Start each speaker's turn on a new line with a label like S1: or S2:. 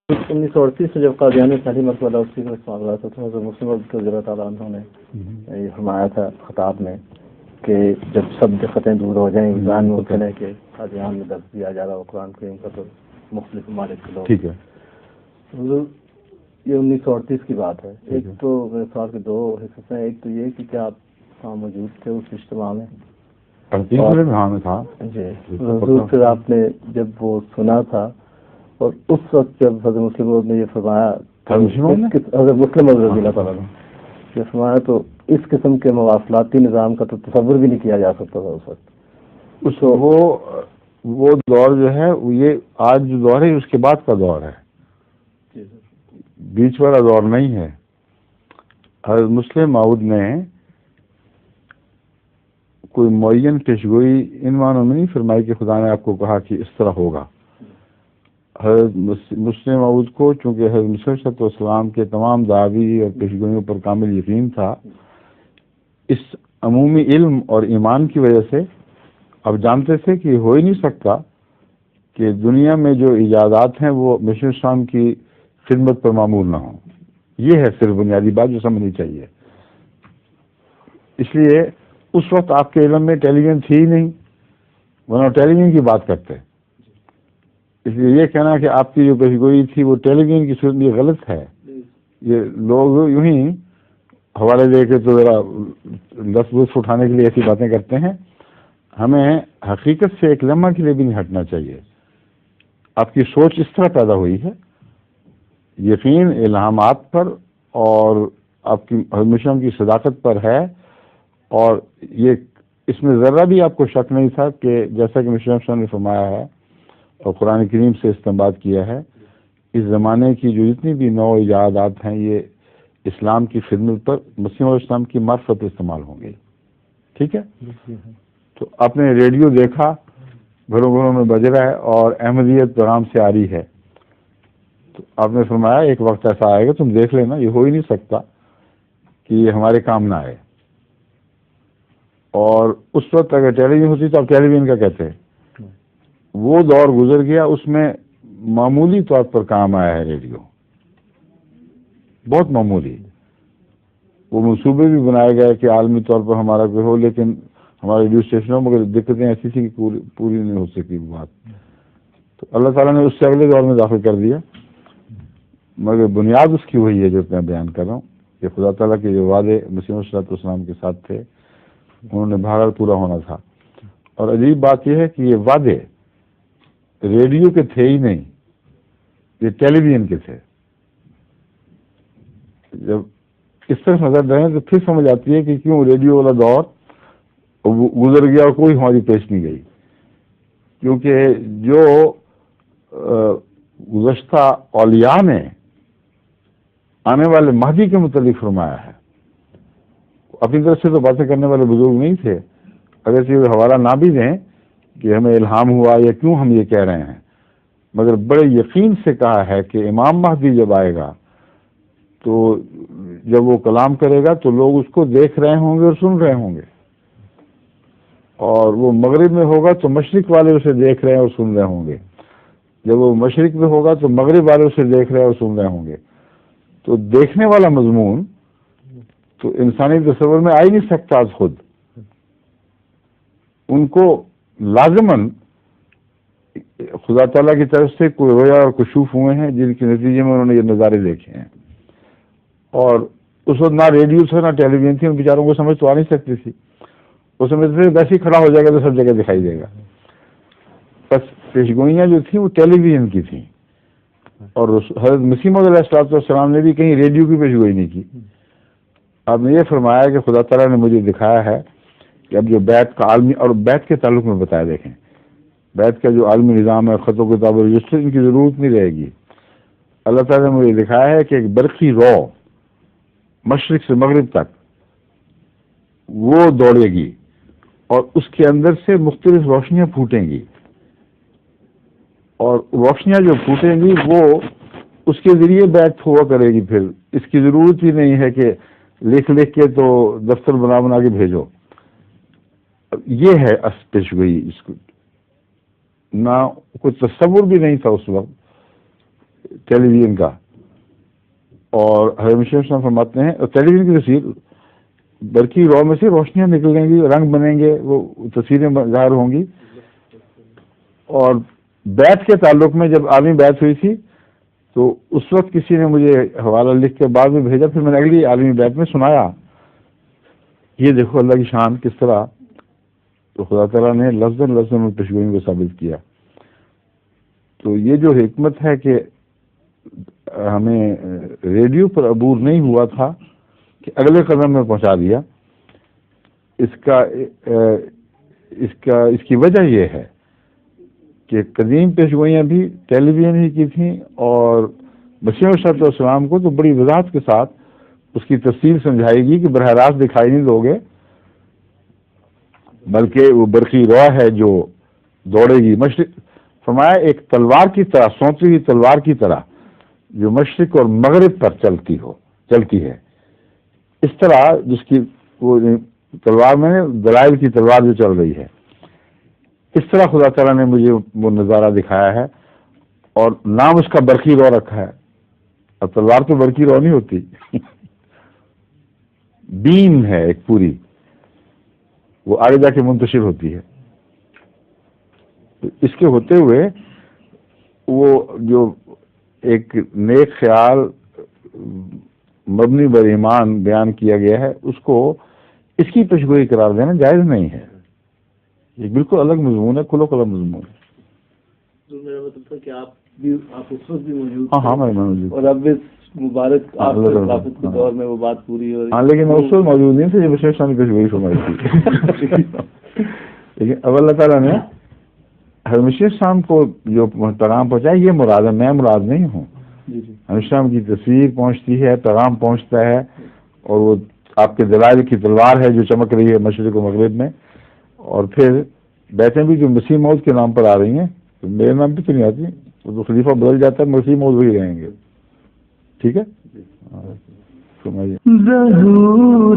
S1: 1938 میں جب قادیان میں پہلی مرتبہ اس کی معاملات ہوتے ہیں تو مسلم رضی اللہ تعالیٰ عنہ نے یہ فرمایا تھا خطاب میں کہ جب سب دقتیں دور ہو جائیں ایران میں ممکن ہے کہ قادیان میں درس دیا جا رہا ہو قرآن کریم کا تو مختلف ممالک کے لوگ.
S2: ٹھیک ہے.
S1: یہ 1938 کی بات ہے. ایک تو میرے سوال کے دو حصے ہیں. ایک تو یہ کہ کیا آپ وہاں موجود تھے اس اجتماع میں؟
S2: میں تھا
S1: جی. حضور سے آپ نے جب وہ سنا تھا اور اس وقت جب حضرت مسلم نے یہ فرمایا حضرت مسلم رضی اللہ تعالیٰ نے یہ فرمایا تو اس قسم کے مواصلاتی نظام کا تو تصور بھی نہیں کیا جا سکتا تھا اس وقت.
S2: وہ دور جو ہے یہ آج جو دور ہے اس کے بعد کا دور ہے, بیچ والا دور نہیں ہے. حضرت مسلم موعود نے کوئی معین پیشگوئی ان معنوں میں نہیں فرمائی کہ خدا نے آپ کو کہا کہ اس طرح ہوگا. حضرت مسلم موعود کو چونکہ حضرت مسیح علیہ السلام کے تمام دعوی اور پیشگوئیوں پر کامل یقین تھا, اس عمومی علم اور ایمان کی وجہ سے اب جانتے تھے کہ ہو ہی نہیں سکتا کہ دنیا میں جو ایجادات ہیں وہ مسیح السلام کی خدمت پر معمول نہ ہوں. یہ ہے صرف بنیادی بات جو سمجھنی چاہیے. اس لیے اس وقت آپ کے علم میں ٹیلی ویژن تھی ہی نہیں, ورنہ ٹیلی ویژن کی بات کرتے. اس لیے یہ کہنا کہ آپ کی جو پیشگوئی تھی وہ ٹیلی ویژن کی صورت میں غلط ہے. یہ لوگ یوں ہی حوالے دے کے تو ذرا لطف اٹھانے کے لیے ایسی باتیں کرتے ہیں. ہمیں حقیقت سے ایک لمحہ کے لیے بھی نہیں ہٹنا چاہیے. آپ کی سوچ اس طرح پیدا ہوئی ہے, یقین الہامات پر اور آپ کی ہمیشہ کی صداقت پر ہے, اور یہ اس میں ذرا بھی آپ کو شک نہیں تھا کہ جیسا کہ مسیح نے فرمایا ہے اور قرآن کریم سے استنباط کیا ہے, اس زمانے کی جو جتنی بھی نو ایجادات ہیں یہ اسلام کی خدمت پر مسیح علیہ السلام کی معرفت استعمال ہوں گی. ٹھیک ہے. تو آپ نے ریڈیو دیکھا گھروں گھروں میں بج رہا ہے اور احمدیت پیغام سے آ رہی ہے, تو آپ نے فرمایا ایک وقت ایسا آئے گا تم دیکھ لینا, یہ ہو ہی نہیں سکتا کہ یہ ہمارے کام نہ آئے. اور اس وقت اگر ٹیلی ویژن ہوتی تو آپ ٹیلی ویژن کا کہتے. وہ دور گزر گیا, اس میں معمولی طور پر کام آیا ہے ریڈیو, بہت معمولی. وہ منصوبے بھی بنائے گئے کہ عالمی طور پر ہمارا کوئی ہو, لیکن ہمارے ریڈیو اسٹیشنوں مگر دقتیں ایسی تھی کہ پوری نہیں ہو سکی بات. تو اللہ تعالیٰ نے اس سے اگلے دور میں داخل کر دیا, مگر بنیاد اس کی وہی ہے جو میں بیان کر رہا ہوں کہ خدا تعالیٰ کے جو وعدے مسیح علیہ السلام کے ساتھ تھے انہوں نے بہرحال پورا ہونا تھا. اور عجیب بات یہ ہے کہ یہ وعدے ریڈیو کے تھے ہی نہیں, یہ ٹیلی ویژن کے تھے. جب اس طرح نظر ڈالیں تو پھر سمجھ آتی ہے کہ کیوں ریڈیو والا دور گزر گیا اور کوئی ہماری پیش نہیں گئی. کیونکہ جو گزشتہ اولیاء نے آنے والے مہدی کے متعلق فرمایا ہے, اپنی طرف سے تو باتیں کرنے والے بزرگ نہیں تھے, اگر سے حوالہ نہ بھی دیں کہ ہمیں الہام ہوا یا کیوں ہم یہ کہہ رہے ہیں, مگر بڑے یقین سے کہا ہے کہ امام مہدی جب آئے گا تو جب وہ کلام کرے گا تو لوگ اس کو دیکھ رہے ہوں گے اور سن رہے ہوں گے, اور وہ مغرب میں ہوگا تو مشرق والے اسے دیکھ رہے ہیں اور سن رہے ہوں گے, جب وہ مشرق میں ہوگا تو مغرب والے اسے دیکھ رہے ہیں اور سن رہے ہوں گے. تو دیکھنے والا مضمون تو انسانی تصور میں آ ہی نہیں سکتا از خود. ان کو لازماً خدا تعالیٰ کی طرف سے کوئی رویا اور کشوف ہوئے ہیں جن کے نتیجے میں انہوں نے یہ نظارے دیکھے ہیں. اور اس وقت نہ ریڈیو تھا نہ ٹیلی ویژن تھی, ان بیچاروں کو سمجھ تو آ نہیں سکتی تھی. وہ سمجھتے تھے ویسے ہی کھڑا ہو جائے گا تو سب جگہ دکھائی دے گا. بس پیشگوئیاں جو تھیں وہ ٹیلی ویژن کی تھیں, اور حضرت مسیح علیہ السلام نے بھی کہیں ریڈیو کی پیشگوئی نہیں کی. آپ نے یہ فرمایا کہ خدا تعالیٰ نے مجھے دکھایا ہے کہ اب جو بیت کا عالمی, اور بیت کے تعلق میں بتایا, دیکھیں بیت کا جو عالمی نظام ہے, خط و کتاب و رجسٹر, ان کی ضرورت نہیں رہے گی. اللہ تعالیٰ نے مجھے دکھایا ہے کہ ایک برقی رو مشرق سے مغرب تک وہ دوڑے گی اور اس کے اندر سے مختلف روشنیاں پھوٹیں گی, اور روشنیاں جو پھوٹیں گی وہ اس کے ذریعے بیت ہوا کرے گی. پھر اس کی ضرورت ہی نہیں ہے کہ لکھ کے تو دفتر بنا کے بھیجو. یہ ہے پیشگوئی. اس کو نہ کوئی تصور بھی نہیں تھا اس وقت. ٹیلی ویژن کا، اور حضرت مسیح السلام فرماتے ہیں ٹیلی ویژن کی تصویر برقی رو میں سے روشنیاں نکلیں گی، رنگ بنیں گے، وہ تصویریں ظاہر ہوں گی. اور بیعت کے تعلق میں جب عالمی بیعت ہوئی تھی تو اس وقت کسی نے مجھے حوالہ لکھ کے بعد میں بھیجا، پھر میں نے اگلی عالمی بیعت میں سنایا. یہ دیکھو اللہ کی شان کس طرح تو خدا تعالیٰ نے لفظ میں پیشگوئی کو ثابت کیا. تو یہ جو حکمت ہے کہ ہمیں ریڈیو پر عبور نہیں ہوا تھا کہ اگلے قدم میں پہنچا دیا، اس کی وجہ یہ ہے کہ قدیم پیشگوئیاں بھی ٹیلی ویژن ہی کی تھیں، اور مسیح علیہ السلام کو تو بڑی وضاحت کے ساتھ اس کی تفصیل سمجھائے گی کہ براہ راست دکھائی نہیں دو گے، بلکہ وہ برقی روح ہے جو دوڑے گی مشرق. فرمایا ایک تلوار کی طرح، سونتی ہوئی تلوار کی طرح جو مشرق اور مغرب پر چلتی ہے. اس طرح جس کی وہ تلوار میں دلائل کی تلوار جو چل رہی ہے، اس طرح خدا تعالیٰ نے مجھے وہ نظارہ دکھایا ہے، اور نام اس کا برقی رو رکھا ہے. اب تلوار تو برقی رو نہیں ہوتی، بیم ہے ایک پوری، وہ آگے جا کے منتشر ہوتی ہے. اس کے ہوتے ہوئے وہ جو ایک نیک خیال مبنی بر ایمان بیان کیا گیا ہے، اس کو اس کی پیشگوئی قرار دینا جائز نہیں ہے. یہ بالکل الگ مضمون ہے، کھلو کھلا مضمون ہے.
S1: تو میرا مطلب تھا کہ آپ اس وقت بھی موجود
S2: تھے. ہاں میں موجود،
S1: اور اب اس مبارک آپ کے خلافت کے دور میں وہ بات پوری ہو رہی.
S2: ہاں لیکن میں اس وقت موجود نہیں تھا جب مسیح السلام کی پیشگوئی فرمائی تھی. لیکن اب اللہ تعالیٰ نے حضرت مسیح السلام کو جو پیغام پہنچایا، یہ مراد ہے، میں مراد نہیں ہوں. حضرت السلام کی تصویر پہنچتی ہے، پیغام پہنچتا ہے، اور وہ آپ کے دلائل کی تلوار ہے جو چمک رہی ہے مشرق و مغرب میں. اور پھر بیعتیں بھی جو مسیح موعود کے نام پر آ رہی ہیں، تو میرے نام پہ تو نہیں آتی، وہ تو خلیفہ بدل جاتا ہے، مسیح موعود وہی رہیں گے. ٹھیک ہے. ظہور